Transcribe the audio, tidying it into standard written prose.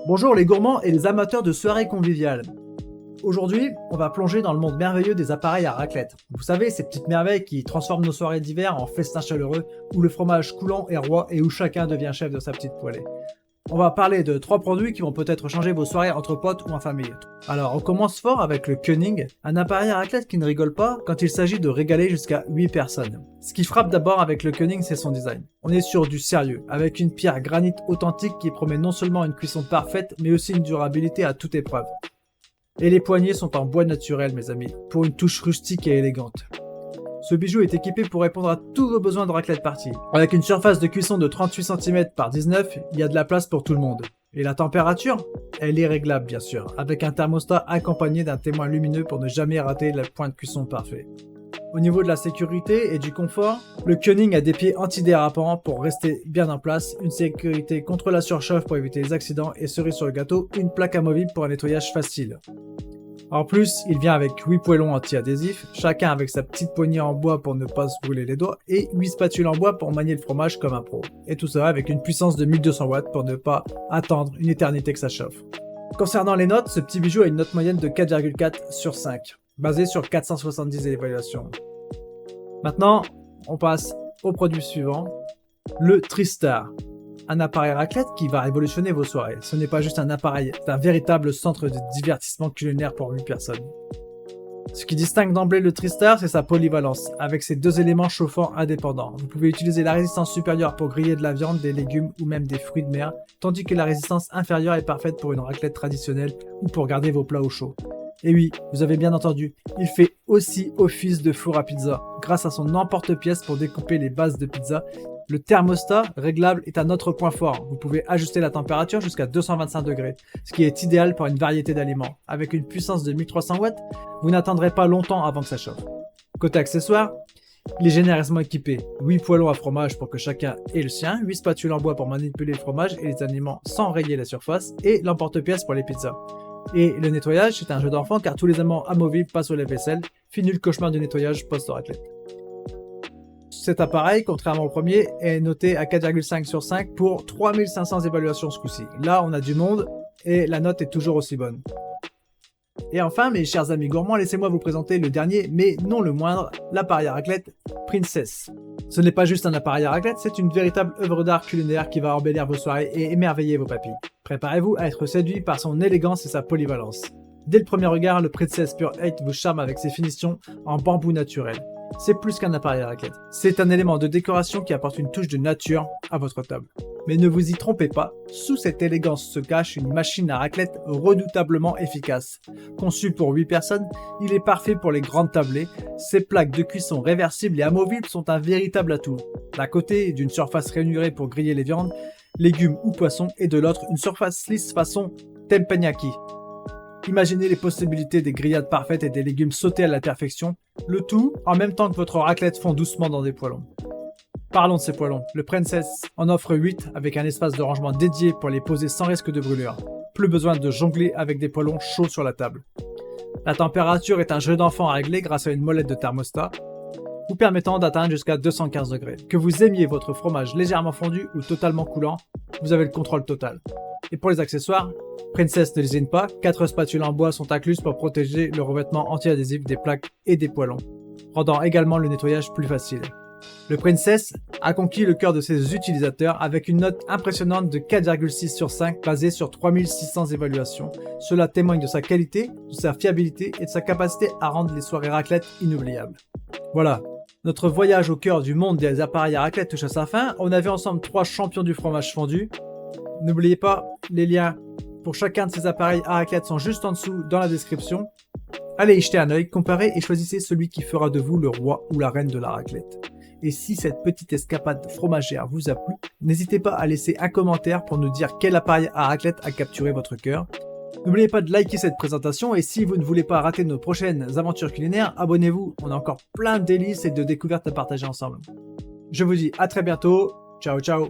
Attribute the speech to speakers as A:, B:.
A: Bonjour les gourmands et les amateurs de soirées conviviales. Aujourd'hui, on va plonger dans le monde merveilleux des appareils à raclette. Vous savez, ces petites merveilles qui transforment nos soirées d'hiver en festins chaleureux, où le fromage coulant est roi et où chacun devient chef de sa petite poêlée. On va parler de 3 produits qui vont peut-être changer vos soirées entre potes ou en famille. Alors, on commence fort avec le Koenig, un appareil à raclette qui ne rigole pas quand il s'agit de régaler jusqu'à 8 personnes. Ce qui frappe d'abord avec le Koenig, c'est son design. On est sur du sérieux, avec une pierre granit authentique qui promet non seulement une cuisson parfaite, mais aussi une durabilité à toute épreuve. Et les poignées sont en bois naturel, mes amis, pour une touche rustique et élégante. Ce bijou est équipé pour répondre à tous vos besoins de raclette party. Avec une surface de cuisson de 38 cm par 19, il y a de la place pour tout le monde. Et la température? Elle est réglable bien sûr, avec un thermostat accompagné d'un témoin lumineux pour ne jamais rater le point de cuisson parfait. Au niveau de la sécurité et du confort, le Koenig a des pieds antidérapants pour rester bien en place, une sécurité contre la surchauffe pour éviter les accidents et cerise sur le gâteau, une plaque amovible pour un nettoyage facile. En plus, il vient avec 8 poêlons anti-adhésifs, chacun avec sa petite poignée en bois pour ne pas se brûler les doigts, et 8 spatules en bois pour manier le fromage comme un pro. Et tout ça avec une puissance de 1200 watts pour ne pas attendre une éternité que ça chauffe. Concernant les notes, ce petit bijou a une note moyenne de 4,4 sur 5, basée sur 470 évaluations. Maintenant, on passe au produit suivant, le TriStar. Un appareil raclette qui va révolutionner vos soirées. Ce n'est pas juste un appareil, c'est un véritable centre de divertissement culinaire pour 8 personnes. Ce qui distingue d'emblée le TriStar, c'est sa polyvalence, avec ses 2 éléments chauffants indépendants. Vous pouvez utiliser la résistance supérieure pour griller de la viande, des légumes ou même des fruits de mer, tandis que la résistance inférieure est parfaite pour une raclette traditionnelle ou pour garder vos plats au chaud. Et oui, vous avez bien entendu, il fait aussi office de four à pizza, grâce à son emporte-pièce pour découper les bases de pizza. Le thermostat réglable est un autre point fort. Vous pouvez ajuster la température jusqu'à 225 degrés, ce qui est idéal pour une variété d'aliments. Avec une puissance de 1300 watts, vous n'attendrez pas longtemps avant que ça chauffe. Côté accessoires, il est généreusement équipé. 8 poêlons à fromage pour que chacun ait le sien, 8 spatules en bois pour manipuler le fromage et les aliments sans rayer la surface, et l'emporte-pièce pour les pizzas. Et le nettoyage, c'est un jeu d'enfant car tous les aimants amovibles passent au lave-vaisselle. Fini le cauchemar du nettoyage post-raclette. Cet appareil, contrairement au premier, est noté à 4,5 sur 5 pour 3500 évaluations ce coup-ci. Là, on a du monde et la note est toujours aussi bonne. Et enfin, mes chers amis gourmands, laissez-moi vous présenter le dernier, mais non le moindre, l'appareil à raclette Princess. Ce n'est pas juste un appareil à raclette, c'est une véritable œuvre d'art culinaire qui va embellir vos soirées et émerveiller vos papilles. Préparez-vous à être séduit par son élégance et sa polyvalence. Dès le premier regard, le Princess Pure 8 vous charme avec ses finitions en bambou naturel. C'est plus qu'un appareil à raclette. C'est un élément de décoration qui apporte une touche de nature à votre table. Mais ne vous y trompez pas, sous cette élégance se cache une machine à raclette redoutablement efficace. Conçu pour 8 personnes, il est parfait pour les grandes tablées. Ses plaques de cuisson réversibles et amovibles sont un véritable atout. D'un côté, d'une surface rainurée pour griller les viandes, légumes ou poissons, et de l'autre, une surface lisse façon teppanyaki. Imaginez les possibilités des grillades parfaites et des légumes sautés à la perfection, le tout en même temps que votre raclette fond doucement dans des poêlons. Parlons de ces poêlons. Le Princess en offre 8 avec un espace de rangement dédié pour les poser sans risque de brûlure. Plus besoin de jongler avec des poêlons chauds sur la table. La température est un jeu d'enfant à régler grâce à une molette de thermostat, vous permettant d'atteindre jusqu'à 215 degrés. Que vous aimiez votre fromage légèrement fondu ou totalement coulant, vous avez le contrôle total. Et pour les accessoires, Princess ne lésine pas, 4 spatules en bois sont incluses pour protéger le revêtement anti-adhésif des plaques et des poêlons, rendant également le nettoyage plus facile. Le Princess a conquis le cœur de ses utilisateurs avec une note impressionnante de 4,6 sur 5 basée sur 3600 évaluations. Cela témoigne de sa qualité, de sa fiabilité et de sa capacité à rendre les soirées raclette inoubliables. Voilà, notre voyage au cœur du monde des appareils à raclette touche à sa fin. On a vu ensemble 3 champions du fromage fondu. N'oubliez pas, les liens pour chacun de ces appareils à raclette sont juste en dessous dans la description. Allez y jeter un œil, comparez et choisissez celui qui fera de vous le roi ou la reine de la raclette. Et si cette petite escapade fromagère vous a plu, n'hésitez pas à laisser un commentaire pour nous dire quel appareil à raclette a capturé votre cœur. N'oubliez pas de liker cette présentation et si vous ne voulez pas rater nos prochaines aventures culinaires, abonnez-vous, on a encore plein de délices et de découvertes à partager ensemble. Je vous dis à très bientôt, ciao ciao.